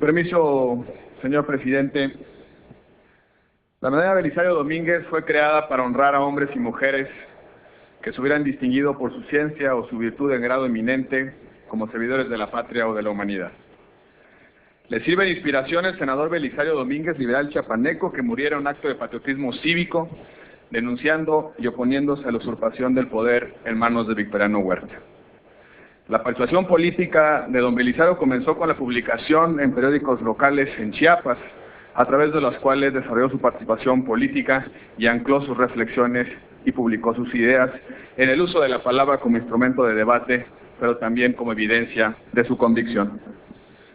permiso, señor presidente, la medalla Belisario Domínguez fue creada para honrar a hombres y mujeres que se hubieran distinguido por su ciencia o su virtud en grado eminente como servidores de la patria o de la humanidad. Le sirve de inspiración el senador Belisario Domínguez, liberal chiapaneco, que muriera en un acto de patriotismo cívico, denunciando y oponiéndose a la usurpación del poder en manos de Victoriano Huerta. La participación política de don Belisario comenzó con la publicación en periódicos locales en Chiapas, a través de los cuales desarrolló su participación política y ancló sus reflexiones y publicó sus ideas en el uso de la palabra como instrumento de debate, pero también como evidencia de su convicción.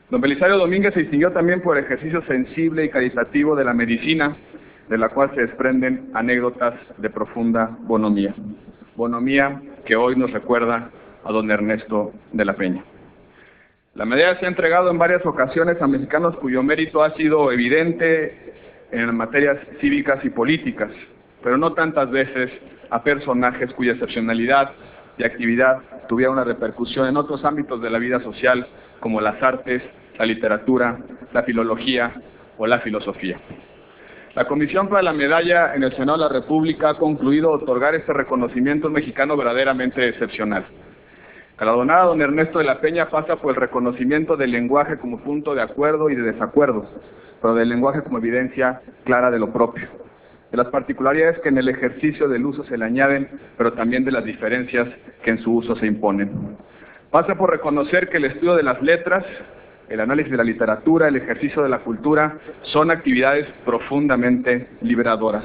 Don Belisario Domínguez se distinguió también por el ejercicio sensible y caritativo de la medicina, de la cual se desprenden anécdotas de profunda bonomía. Bonomía que hoy nos recuerda a don Ernesto de la Peña. La medalla se ha entregado en varias ocasiones a mexicanos cuyo mérito ha sido evidente en materias cívicas y políticas, pero no tantas veces a personajes cuya excepcionalidad y actividad tuviera una repercusión en otros ámbitos de la vida social, como las artes, la literatura, la filología o la filosofía. La Comisión para la Medalla en el Senado de la República ha concluido otorgar este reconocimiento mexicano verdaderamente excepcional. Galardonada don Ernesto de la Peña pasa por el reconocimiento del lenguaje como punto de acuerdo y de desacuerdo, pero del lenguaje como evidencia clara de lo propio, de las particularidades que en el ejercicio del uso se le añaden, pero también de las diferencias que en su uso se imponen. Pasa por reconocer que el estudio de las letras, el análisis de la literatura, el ejercicio de la cultura, son actividades profundamente liberadoras.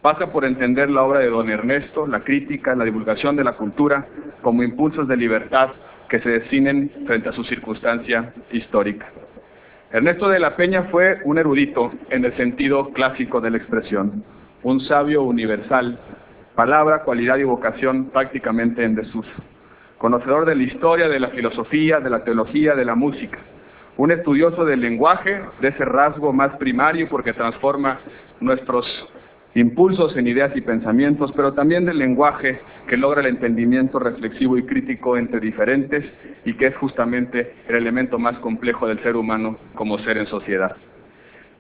Pasa por entender la obra de don Ernesto, la crítica, la divulgación de la cultura, como impulsos de libertad que se definen frente a su circunstancia histórica. Ernesto de la Peña fue un erudito en el sentido clásico de la expresión, un sabio universal, palabra, cualidad y vocación prácticamente en desuso, conocedor de la historia, de la filosofía, de la teología, de la música, un estudioso del lenguaje, de ese rasgo más primario porque transforma nuestros impulsos en ideas y pensamientos, pero también del lenguaje que logra el entendimiento reflexivo y crítico entre diferentes y que es justamente el elemento más complejo del ser humano como ser en sociedad.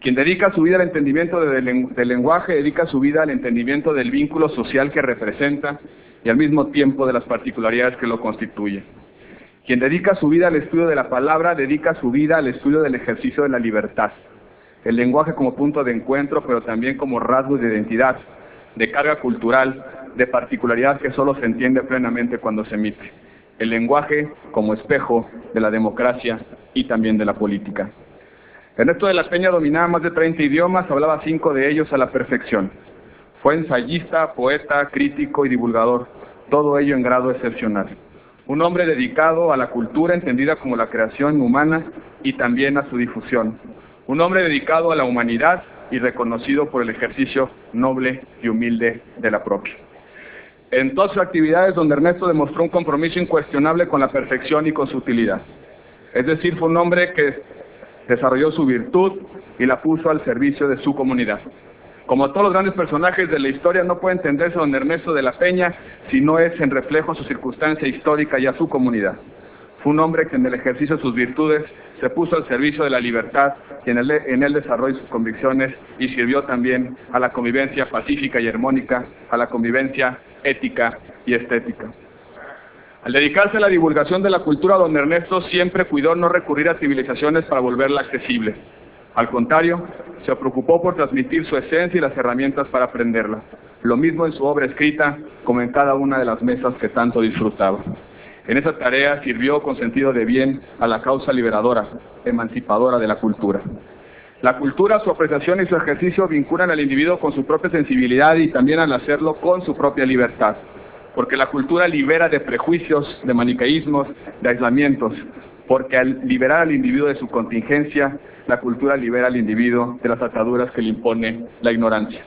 Quien dedica su vida al entendimiento del lenguaje, dedica su vida al entendimiento del vínculo social que representa y al mismo tiempo de las particularidades que lo constituyen. Quien dedica su vida al estudio de la palabra, dedica su vida al estudio del ejercicio de la libertad. El lenguaje como punto de encuentro, pero también como rasgo de identidad, de carga cultural, de particularidad que solo se entiende plenamente cuando se emite. El lenguaje como espejo de la democracia y también de la política. Ernesto de la Peña dominaba más de 30 idiomas, hablaba 5 de ellos a la perfección. Fue ensayista, poeta, crítico y divulgador, todo ello en grado excepcional. Un hombre dedicado a la cultura entendida como la creación humana y también a su difusión. Un hombre dedicado a la humanidad y reconocido por el ejercicio noble y humilde de la propia. En todas sus actividades, don Ernesto demostró un compromiso incuestionable con la perfección y con su utilidad. Es decir, fue un hombre que desarrolló su virtud y la puso al servicio de su comunidad. Como todos los grandes personajes de la historia, no puede entenderse don Ernesto de la Peña si no es en reflejo a su circunstancia histórica y a su comunidad. Fue un hombre que en el ejercicio de sus virtudes se puso al servicio de la libertad y en él desarrolló sus convicciones y sirvió también a la convivencia pacífica y armónica, a la convivencia ética y estética. Al dedicarse a la divulgación de la cultura, don Ernesto siempre cuidó no recurrir a civilizaciones para volverla accesible. Al contrario, se preocupó por transmitir su esencia y las herramientas para aprenderla. Lo mismo en su obra escrita, como en cada una de las mesas que tanto disfrutaba. En esa tarea sirvió con sentido de bien a la causa liberadora, emancipadora de la cultura. La cultura, su apreciación y su ejercicio vinculan al individuo con su propia sensibilidad y también al hacerlo con su propia libertad. Porque la cultura libera de prejuicios, de maniqueísmos, de aislamientos. Porque al liberar al individuo de su contingencia, la cultura libera al individuo de las ataduras que le impone la ignorancia.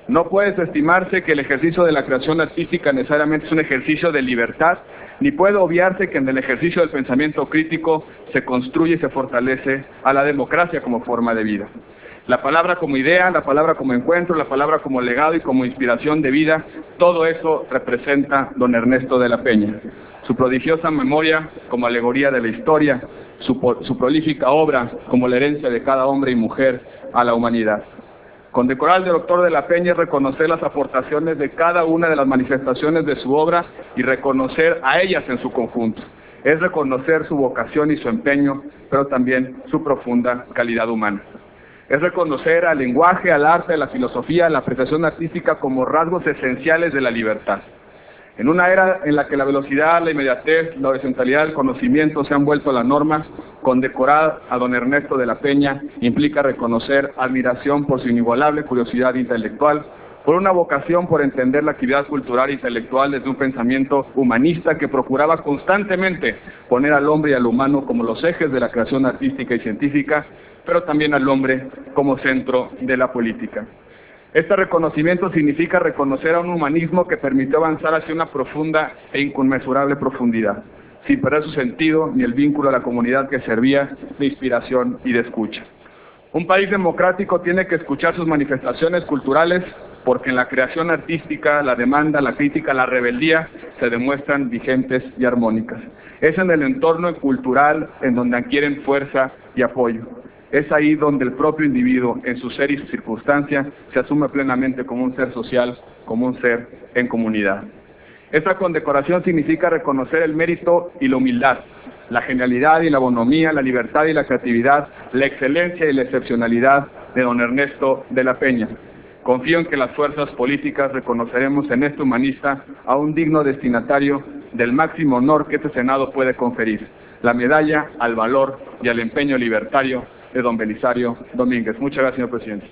No puede estimarse que el ejercicio de la creación artística necesariamente es un ejercicio de libertad, ni puede obviarse que en el ejercicio del pensamiento crítico se construye y se fortalece a la democracia como forma de vida. La palabra como idea, la palabra como encuentro, la palabra como legado y como inspiración de vida, todo eso representa don Ernesto de la Peña. Su prodigiosa memoria como alegoría de la historia, su prolífica obra como la herencia de cada hombre y mujer a la humanidad. Condecorar al doctor de la Peña es reconocer las aportaciones de cada una de las manifestaciones de su obra y reconocer a ellas en su conjunto. Es reconocer su vocación y su empeño, pero también su profunda calidad humana. Es reconocer al lenguaje, al arte, a la filosofía, a la apreciación artística como rasgos esenciales de la libertad. En una era en la que la velocidad, la inmediatez, la horizontalidad del conocimiento se han vuelto la norma, condecorar a don Ernesto de la Peña implica reconocer admiración por su inigualable curiosidad intelectual, por una vocación por entender la actividad cultural e intelectual desde un pensamiento humanista que procuraba constantemente poner al hombre y al humano como los ejes de la creación artística y científica, pero también al hombre como centro de la política. Este reconocimiento significa reconocer a un humanismo que permitió avanzar hacia una profunda e inconmensurable profundidad, sin perder su sentido ni el vínculo a la comunidad que servía de inspiración y de escucha. Un país democrático tiene que escuchar sus manifestaciones culturales porque en la creación artística, la demanda, la crítica, la rebeldía se demuestran vigentes y armónicas. Es en el entorno cultural en donde adquieren fuerza y apoyo. Es ahí donde el propio individuo, en su ser y su circunstancia, se asume plenamente como un ser social, como un ser en comunidad. Esta condecoración significa reconocer el mérito y la humildad, la genialidad y la bonomía, la libertad y la creatividad, la excelencia y la excepcionalidad de don Ernesto de la Peña. Confío en que las fuerzas políticas reconoceremos en este humanista a un digno destinatario del máximo honor que este Senado puede conferir, la medalla al valor y al empeño libertario de don Belisario Domínguez. Muchas gracias, señor presidente.